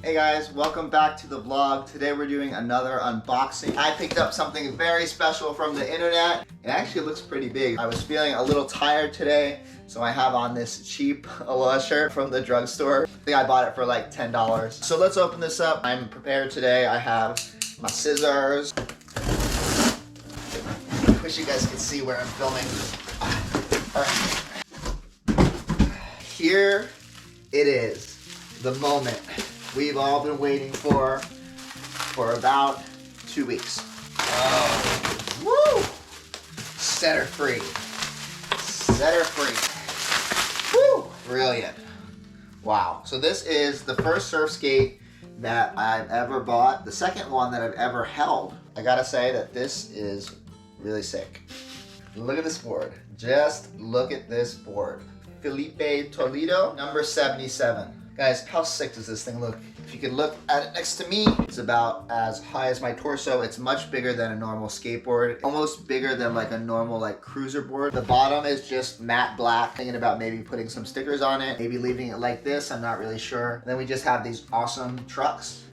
Hey guys, welcome back to the vlog. Today we're doing another unboxing. I picked up something very special from the internet. It actually looks pretty big. I was feeling a little tired today, so I have on this cheap Aloha shirt from the drugstore. I think I bought it for like $10. So let's open this up. I'm prepared today. I have my scissors. Wish you guys could see where I'm filming. All right. Here it is, the moment we've all been waiting for about 2 weeks. Oh, woo! Set her free. Set her free. Woo! Brilliant. Wow. So this is the first Surfskate that I've ever bought. The second one that I've ever held. I gotta say that this is really sick. Look at this board. Just look at this board. Filipe Toledo, number 77. Guys, how sick does this thing look? If you can look at it next to me, it's about as high as my torso. It's much bigger than a normal skateboard. Almost bigger than like a normal like cruiser board. The bottom is just matte black. Thinking about maybe putting some stickers on it, maybe leaving it like this, I'm not really sure. And then we just have these awesome trucks.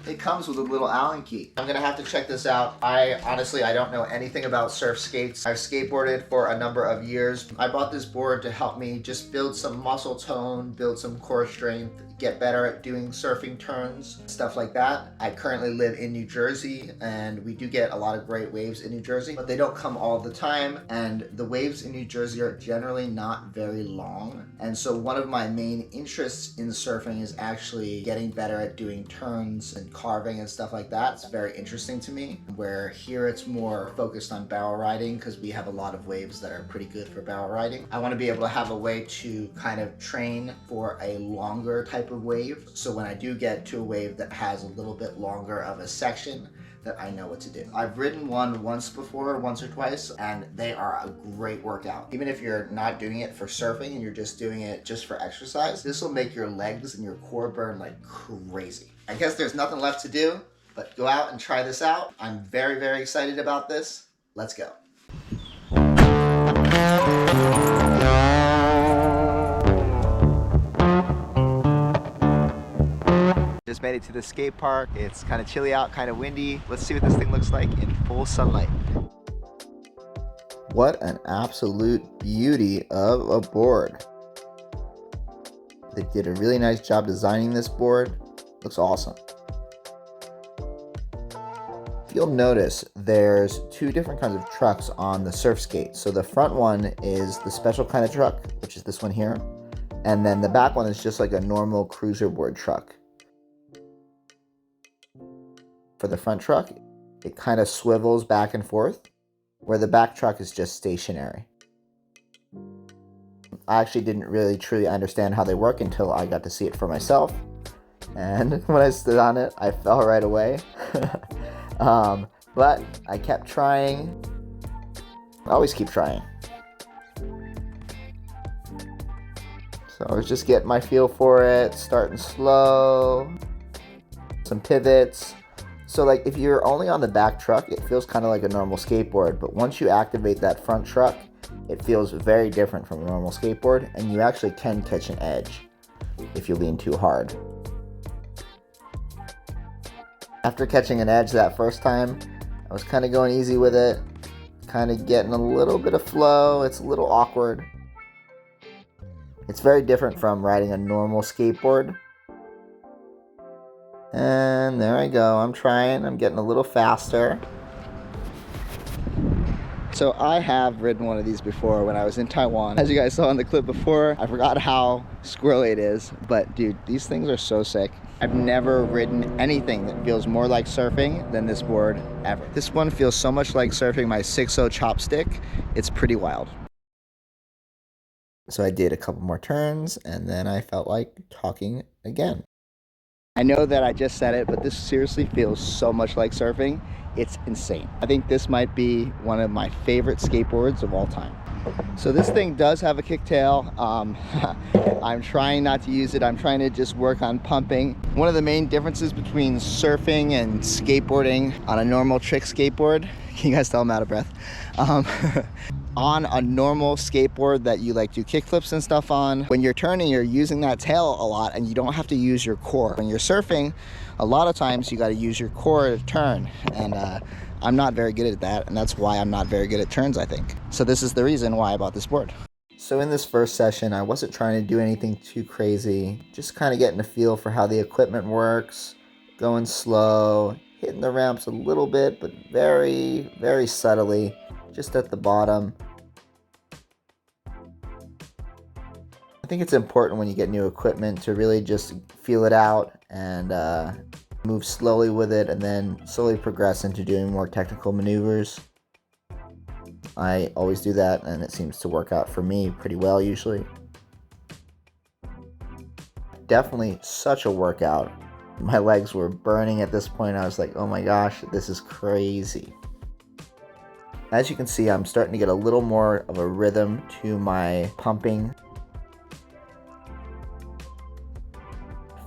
It comes with a little Allen key. I'm gonna have to check this out. Honestly, I don't know anything about surf skates. I've skateboarded for a number of years. I bought this board to help me just build some muscle tone, build some core strength, get better at doing surfing turns, stuff like that. I currently live in New Jersey and we do get a lot of great waves in New Jersey, but they don't come all the time. And the waves in New Jersey are generally not very long. And so one of my main interests in surfing is actually getting better at doing turns and carving and stuff like that. It's very interesting to me, where here it's more focused on barrel riding because we have a lot of waves that are pretty good for barrel riding. I want to be able to have a way to kind of train for a longer type of wave. So when I do get to a wave that has a little bit longer of a section, that I know what to do. I've ridden one once before, once or twice, and they are a great workout. Even if you're not doing it for surfing and you're just doing it just for exercise, this will make your legs and your core burn like crazy. I guess there's nothing left to do, but go out and try this out. I'm very, very excited about this. Let's go. Just made it to the skate park. It's kind of chilly out, kind of windy. Let's see what this thing looks like in full sunlight. What an absolute beauty of a board. They did a really nice job designing this board. Looks awesome. If you'll notice, there's two different kinds of trucks on the Surfskate. So the front one is the special kind of truck, which is this one here. And then the back one is just like a normal cruiser board truck. For the front truck, it kind of swivels back and forth, where the back truck is just stationary. I actually didn't really truly understand how they work until I got to see it for myself. And when I stood on it, I fell right away. But I kept trying. I always keep trying. So I was just getting my feel for it, starting slow, some pivots. So like if you're only on the back truck, it feels kind of like a normal skateboard, but once you activate that front truck, it feels very different from a normal skateboard, and you actually can catch an edge if you lean too hard. After catching an edge that first time, I was kind of going easy with it, kind of getting a little bit of flow. It's a little awkward. It's very different from riding a normal skateboard. And there I go. I'm trying. I'm getting a little faster. So I have ridden one of these before when I was in Taiwan. As you guys saw in the clip before, I forgot how squirrely it is. But dude, these things are so sick. I've never ridden anything that feels more like surfing than this board ever. This one feels so much like surfing my 6.0 chopstick. It's pretty wild. So I did a couple more turns and then I felt like talking again. I know that I just said it, but this seriously feels so much like surfing. It's insane. I think this might be one of my favorite skateboards of all time. So this thing does have a kicktail. I'm trying not to use it. I'm trying to just work on pumping. One of the main differences between surfing and skateboarding on a normal trick skateboard, can you guys tell I'm out of breath? on a normal skateboard that you like do kickflips and stuff on, when you're turning, you're using that tail a lot and you don't have to use your core. When you're surfing, a lot of times you got to use your core to turn, and I'm not very good at that, and that's why I'm not very good at turns, I think. So this is the reason why I bought this board. So in this first session, I wasn't trying to do anything too crazy, just kind of getting a feel for how the equipment works, going slow, hitting the ramps a little bit, but very, very subtly, just at the bottom. I think it's important when you get new equipment to really just feel it out and move slowly with it, and then slowly progress into doing more technical maneuvers. I always do that, and it seems to work out for me pretty well usually. Definitely such a workout. My legs were burning at this point. I was like, oh my gosh, this is crazy. As you can see, I'm starting to get a little more of a rhythm to my pumping.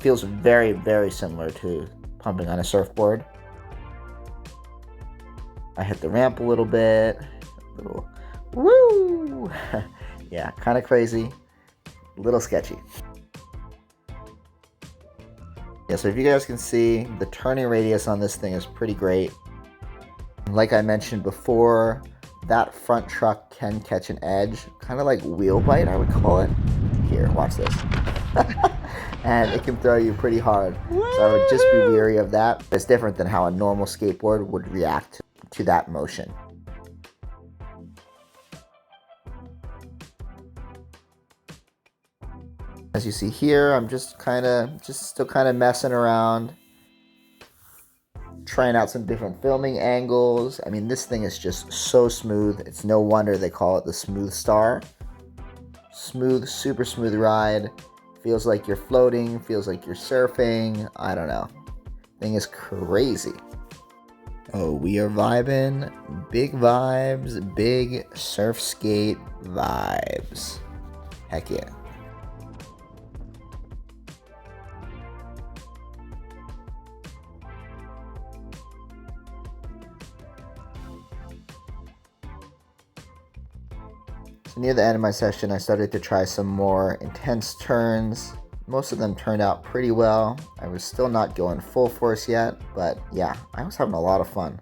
Feels very, very similar to pumping on a surfboard. I hit the ramp a little bit. Little woo! Yeah, kind of crazy, a little sketchy. Yeah, so if you guys can see, the turning radius on this thing is pretty great. Like I mentioned before, that front truck can catch an edge, kind of like wheel bite, I would call it. Here, watch this. And it can throw you pretty hard. So I would just be wary of that. It's different than how a normal skateboard would react to that motion. As you see here, I'm just still kind of messing around, trying out some different filming angles. I mean, this thing is just so smooth. It's no wonder they call it the Smoothstar. Smooth, super smooth ride. Feels like you're floating, feels like you're surfing. I don't know. Thing is crazy. Oh, we are vibing. Big vibes, big Surfskate vibes. Heck yeah. So near the end of my session, I started to try some more intense turns. Most of them turned out pretty well. I was still not going full force yet, but yeah, I was having a lot of fun.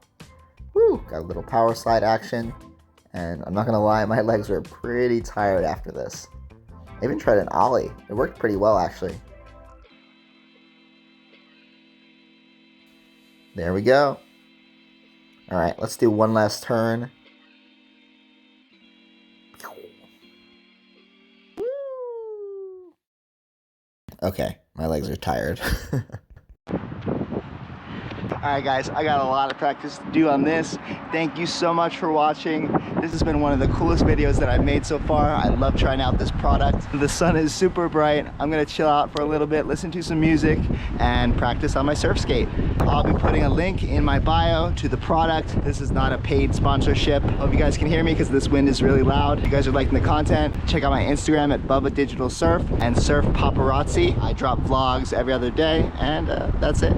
Woo! Got a little power slide action, and I'm not gonna lie, my legs were pretty tired after this. I even tried an ollie. It worked pretty well, actually. There we go. All right, let's do one last turn. Okay, my legs are tired. Alright guys, I got a lot of practice to do on this. Thank you so much for watching. This has been one of the coolest videos that I've made so far. I love trying out this product. The sun is super bright. I'm gonna chill out for a little bit, listen to some music, and practice on my Surfskate. I'll be putting a link in my bio to the product. This is not a paid sponsorship. Hope you guys can hear me because this wind is really loud. If you guys are liking the content, check out my Instagram at Bubba Digital Surf and Surf Paparazzi. I drop vlogs every other day, and that's it.